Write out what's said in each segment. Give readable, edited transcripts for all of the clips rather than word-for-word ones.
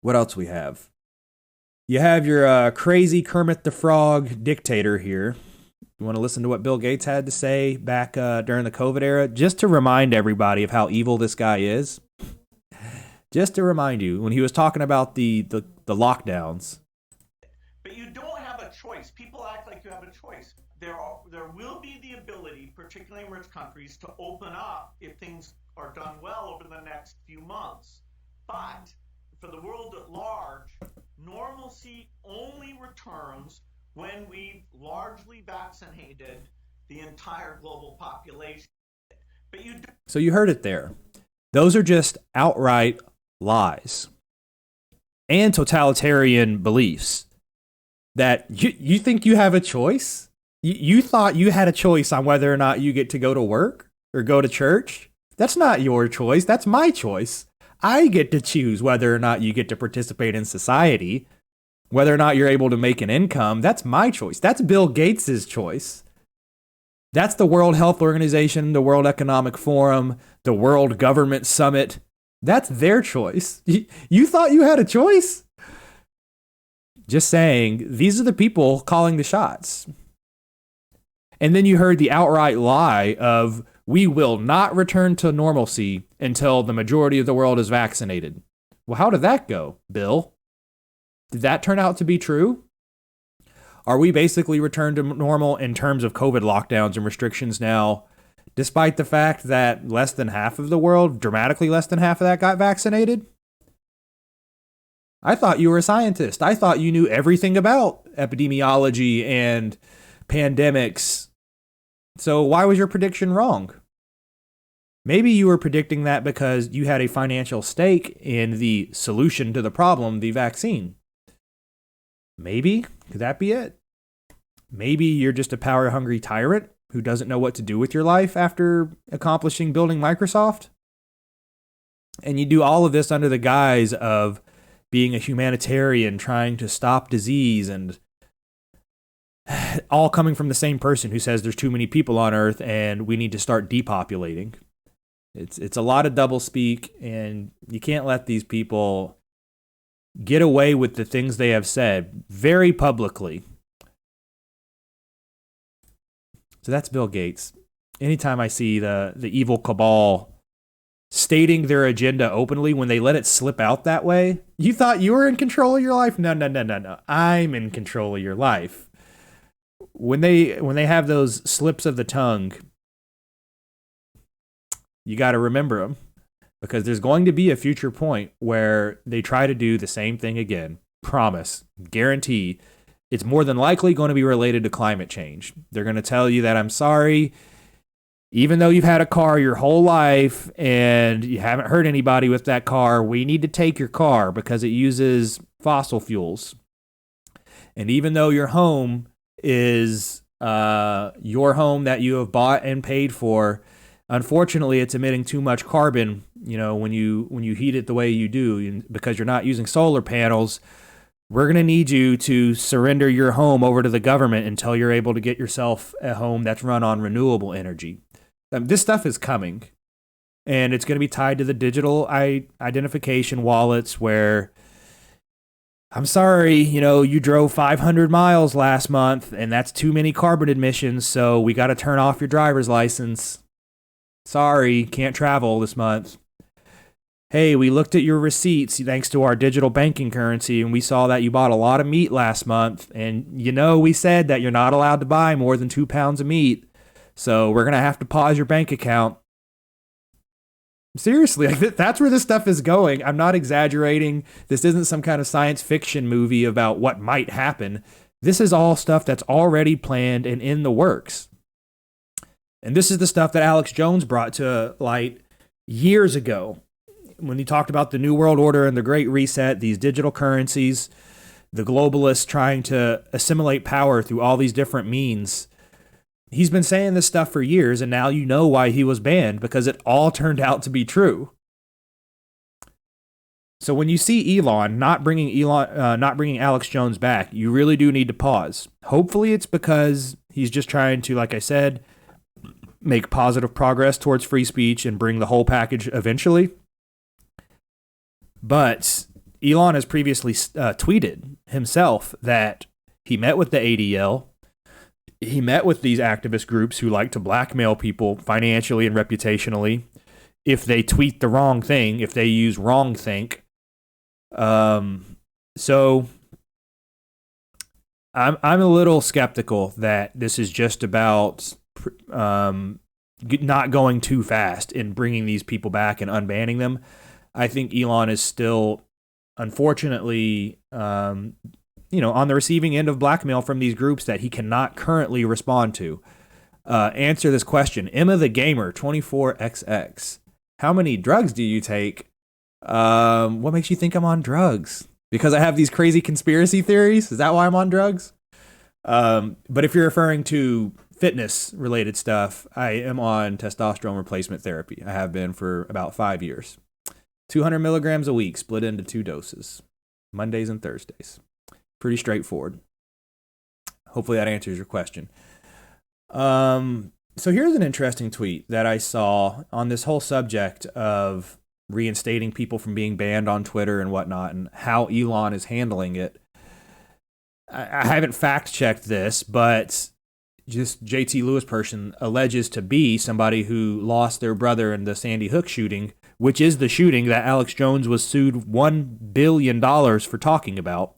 What else we have? You have your crazy Kermit the Frog dictator here. You want to listen to what Bill Gates had to say back during the COVID era? Just to remind everybody of how evil this guy is. Just to remind you, when he was talking about the lockdowns. But you don't have a choice. People act like you have a choice. There will be the ability, particularly in rich countries, to open up if things are done well over the next few months. But for the world at large, normalcy only returns when we've largely vaccinated the entire global population. But So you heard it there. Those are just outright lies and totalitarian beliefs that you think you have a choice? You thought you had a choice on whether or not you get to go to work or go to church? That's not your choice. That's my choice. I get to choose whether or not you get to participate in society, whether or not you're able to make an income. That's my choice. That's Bill Gates's choice. That's the World Health Organization, the World Economic Forum, the World Government Summit. That's their choice. You thought you had a choice? Just saying, these are the people calling the shots. And then you heard the outright lie of, we will not return to normalcy until the majority of the world is vaccinated. Well, how did that go, Bill? Did that turn out to be true? Are we basically returned to normal in terms of COVID lockdowns and restrictions now, despite the fact that less than half of the world, dramatically less than half of that, got vaccinated? I thought you were a scientist. I thought you knew everything about epidemiology and pandemics. So why was your prediction wrong? Maybe you were predicting that because you had a financial stake in the solution to the problem, the vaccine. Maybe. Could that be it? Maybe you're just a power-hungry tyrant who doesn't know what to do with your life after accomplishing building Microsoft. And you do all of this under the guise of being a humanitarian trying to stop disease, and all coming from the same person who says there's too many people on Earth and we need to start depopulating. It's a lot of doublespeak, and you can't let these people get away with the things they have said very publicly. So that's Bill Gates. Anytime I see the evil cabal stating their agenda openly, when they let it slip out that way, you thought you were in control of your life? No. I'm in control of your life. When they have those slips of the tongue, you got to remember them, because there's going to be a future point where they try to do the same thing again. Promise, guarantee. It's more than likely going to be related to climate change. They're going to tell you that, I'm sorry, even though you've had a car your whole life and you haven't hurt anybody with that car, we need to take your car because it uses fossil fuels. And even though your home is your home that you have bought and paid for, unfortunately, it's emitting too much carbon, when you heat it the way you do, because you're not using solar panels. We're going to need you to surrender your home over to the government until you're able to get yourself a home that's run on renewable energy. This stuff is coming, and it's going to be tied to the digital identification wallets where, I'm sorry, you drove 500 miles last month, and that's too many carbon emissions, so we got to turn off your driver's license. Sorry, can't travel this month. Hey, we looked at your receipts thanks to our digital banking currency, and we saw that you bought a lot of meat last month. And we said that you're not allowed to buy more than 2 pounds of meat. So we're going to have to pause your bank account. Seriously, that's where this stuff is going. I'm not exaggerating. This isn't some kind of science fiction movie about what might happen. This is all stuff that's already planned and in the works. And this is the stuff that Alex Jones brought to light years ago when he talked about the New World Order and the Great Reset, these digital currencies, the globalists trying to assimilate power through all these different means. He's been saying this stuff for years, and now you know why he was banned, because it all turned out to be true. So when you see Elon not bringing Alex Jones back, you really do need to pause. Hopefully it's because he's just trying to, like I said, make positive progress towards free speech and bring the whole package eventually. But Elon has previously tweeted himself that he met with the ADL. He met with these activist groups who like to blackmail people financially and reputationally if they tweet the wrong thing, if they use wrongthink. So I'm a little skeptical that this is just about not going too fast in bringing these people back and unbanning them. I think Elon is still, unfortunately, on the receiving end of blackmail from these groups that he cannot currently respond to. Answer this question. Emma the Gamer 24XX. How many drugs do you take? What makes you think I'm on drugs? Because I have these crazy conspiracy theories? Is that why I'm on drugs? But if you're referring to fitness related stuff, I am on testosterone replacement therapy. I have been for about 5 years. 200 milligrams a week, split into 2 doses, Mondays and Thursdays. Pretty straightforward. Hopefully that answers your question. So here's an interesting tweet that I saw on this whole subject of reinstating people from being banned on Twitter and whatnot, and how Elon is handling it. I haven't fact checked this, but just JT Lewis person alleges to be somebody who lost their brother in the Sandy Hook shooting, which is the shooting that Alex Jones was sued $1 billion for talking about.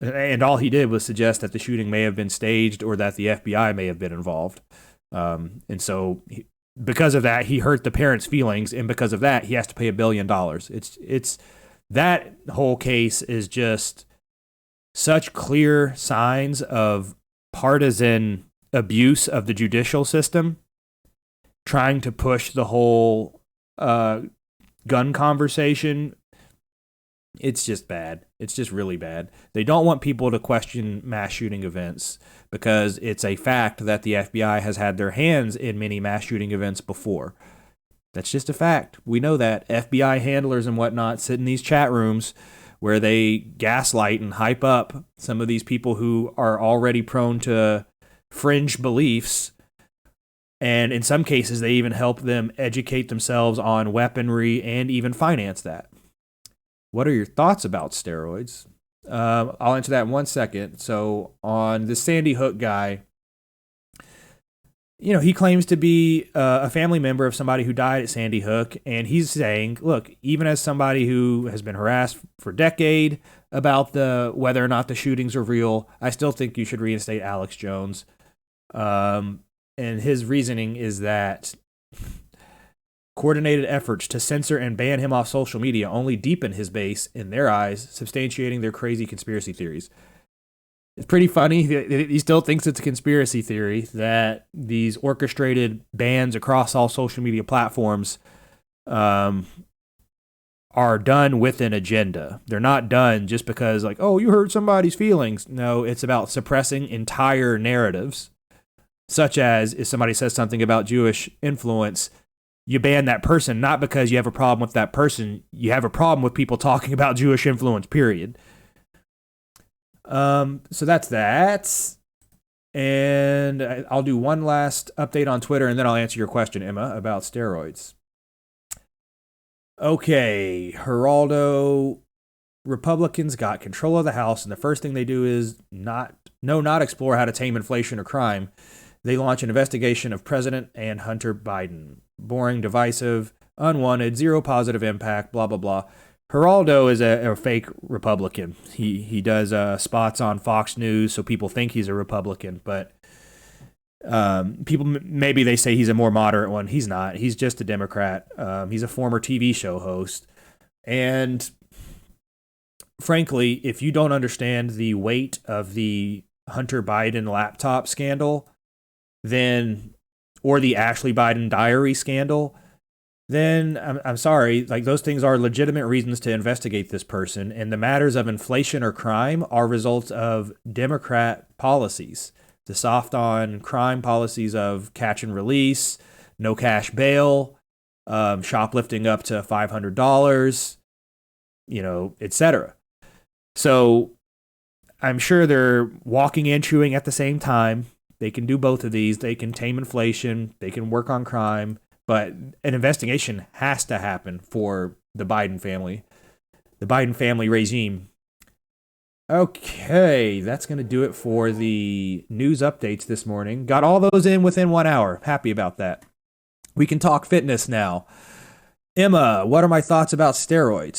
And all he did was suggest that the shooting may have been staged or that the FBI may have been involved. And so because of that, he hurt the parents' feelings. And because of that, he has to pay $1 billion. It's that whole case is just such clear signs of partisan abuse of the judicial system, trying to push the whole gun conversation. It's just bad. It's just really bad. They don't want people to question mass shooting events because it's a fact that the FBI has had their hands in many mass shooting events before. That's just a fact. We know that. FBI handlers and whatnot sit in these chat rooms where they gaslight and hype up some of these people who are already prone to fringe beliefs. And in some cases, they even help them educate themselves on weaponry and even finance that. What are your thoughts about steroids? I'll answer that in 1 second. So on the Sandy Hook guy, he claims to be a family member of somebody who died at Sandy Hook. And he's saying, look, even as somebody who has been harassed for a decade about whether or not the shootings are real, I still think you should reinstate Alex Jones. And his reasoning is that coordinated efforts to censor and ban him off social media only deepen his base in their eyes, substantiating their crazy conspiracy theories. It's pretty funny. He still thinks it's a conspiracy theory that these orchestrated bans across all social media platforms are done with an agenda. They're not done just because, like, oh, you hurt somebody's feelings. No, it's about suppressing entire narratives, such as if somebody says something about Jewish influence, you ban that person, not because you have a problem with that person. You have a problem with people talking about Jewish influence, period. So that's that. And I'll do one last update on Twitter, and then I'll answer your question, Emma, about steroids. Okay, Geraldo, Republicans got control of the House, and the first thing they do is not explore how to tame inflation or crime. They launch an investigation of President and Hunter Biden. Boring, divisive, unwanted, zero positive impact, blah, blah, blah. Geraldo is a fake Republican. He does spots on Fox News, so people think he's a Republican, but people, maybe they say he's a more moderate one. He's not. He's just a Democrat. He's a former TV show host. And frankly, if you don't understand the weight of the Hunter Biden laptop scandal, or the Ashley Biden diary scandal, then I'm sorry, like those things are legitimate reasons to investigate this person. And the matters of inflation or crime are results of Democrat policies. The soft on crime policies of catch and release, no cash bail, shoplifting up to $500, etc. So I'm sure they're walking and chewing at the same time. They can do both of these. They can tame inflation. They can work on crime. But an investigation has to happen for the Biden family. the Biden family regime. Okay, that's going to do it for the news updates this morning. Got all those in within 1 hour. Happy about that. We can talk fitness now. Emma, what are my thoughts about steroids?